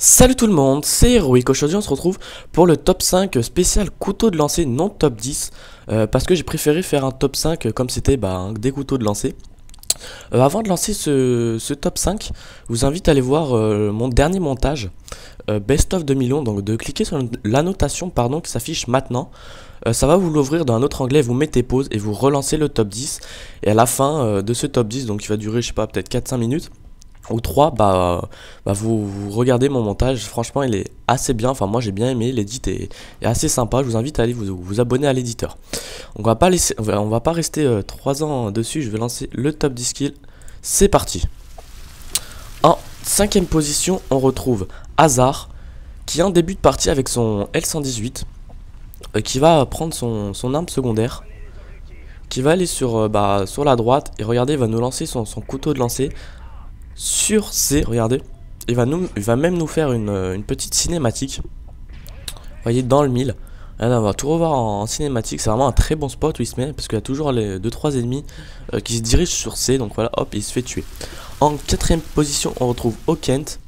Salut tout le monde, c'est Heroic. Aujourd'hui on se retrouve pour le top 5 spécial couteau de lancer non top 10 parce que j'ai préféré faire un top 5 comme c'était des couteaux de lancer. Avant de lancer ce top 5, je vous invite à aller voir mon dernier montage Best of 2011, donc de cliquer sur l'annotation qui s'affiche maintenant. Ça va vous l'ouvrir dans un autre onglet, vous mettez pause et vous relancez le top 10. Et à la fin de ce top 10, donc qui va durer je sais pas peut-être 4-5 minutes ou 3, vous regardez mon montage. Franchement il est assez bien, enfin moi j'ai bien aimé, l'édit est assez sympa. Je vous invite à aller vous abonner à l'éditeur. On va pas rester 3 ans dessus, je vais lancer le top 10 kills, c'est parti. En 5ème position on retrouve Hazard, qui est en début de partie avec son L118, qui va prendre son arme secondaire, qui va aller sur la droite, et regardez il va nous lancer son couteau de lancer sur C, regardez, il va même nous faire une petite cinématique. Vous voyez dans le mille. Là, on va tout revoir en cinématique. C'est vraiment un très bon spot où il se met, parce qu'il y a toujours les 2-3 ennemis qui se dirigent sur C. Donc voilà, hop, il se fait tuer. En 4ème position on retrouve Okent,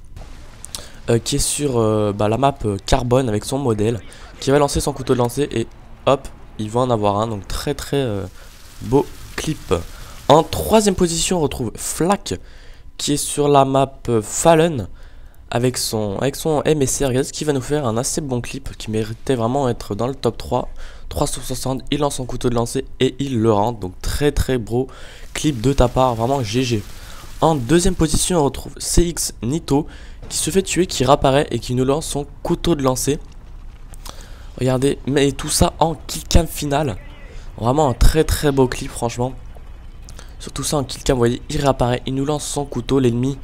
qui est sur la map Carbone avec son modèle, qui va lancer son couteau de lancer et hop, il va en avoir un. Donc très beau clip. En 3ème position on retrouve Flak, qui est sur la map Fallen avec son MSR. Regardez ce qui va nous faire un assez bon clip qui méritait vraiment être dans le top 3. 360, il lance son couteau de lancer et il le rentre. Donc très beau clip de ta part, vraiment GG. En 2ème position on retrouve CX Nito, qui se fait tuer, qui réapparaît et qui nous lance son couteau de lancer. Regardez, mais tout ça en killcam final. Vraiment un très beau clip franchement. Surtout ça en killcam, vous voyez, il réapparaît, il nous lance son couteau. L'ennemi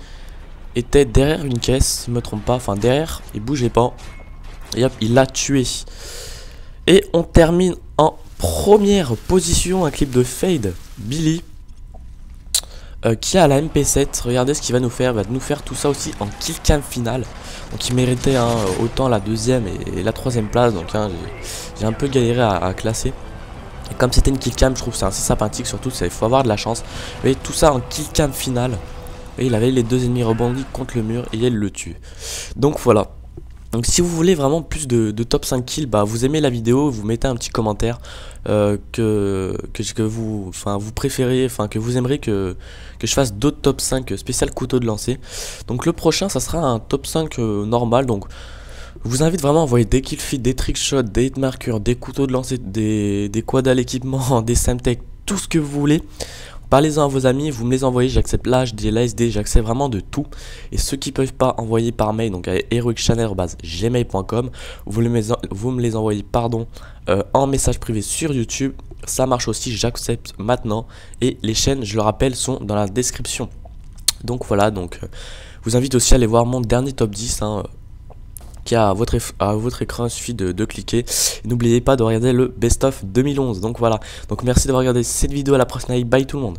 était derrière une caisse, si je me trompe pas, enfin derrière, il bougeait pas. Et hop, il l'a tué. Et on termine en 1ère position, un clip de Fade, Billy, qui a la MP7. Regardez ce qu'il va nous faire, il va nous faire tout ça aussi en killcam final. Donc il méritait autant la 2ème et la 3ème place, donc j'ai un peu galéré à classer. Et comme c'était une killcam, je trouve c'est assez sympathique, surtout il faut avoir de la chance. Vous voyez tout ça en killcam final. Et il avait les 2 ennemis rebondis contre le mur et il le tue. Donc voilà. Donc si vous voulez vraiment plus de top 5 kills, vous aimez la vidéo, vous mettez un petit commentaire que vous préférez, que vous aimeriez que je fasse d'autres top 5 spécial couteau de lancer. Donc le prochain ça sera un top 5 normal. Donc je vous invite vraiment à envoyer des kill feed, des trickshots, des hitmarkers, des couteaux de lancer, des quads à l'équipement, des samtech, tout ce que vous voulez. Parlez-en à vos amis, vous me les envoyez, j'accepte l'HD, l'ASD, j'accepte vraiment de tout. Et ceux qui ne peuvent pas envoyer par mail, donc à heroicchannel@gmail.com, vous me les envoyez en message privé sur YouTube. Ça marche aussi, j'accepte maintenant. Et les chaînes, je le rappelle, sont dans la description. Donc voilà, je vous invite aussi à aller voir mon dernier top 10 qui est à votre écran, il suffit de cliquer. N'oubliez pas de regarder le Best of 2011. Donc voilà, donc merci d'avoir regardé cette vidéo, à la prochaine, bye tout le monde.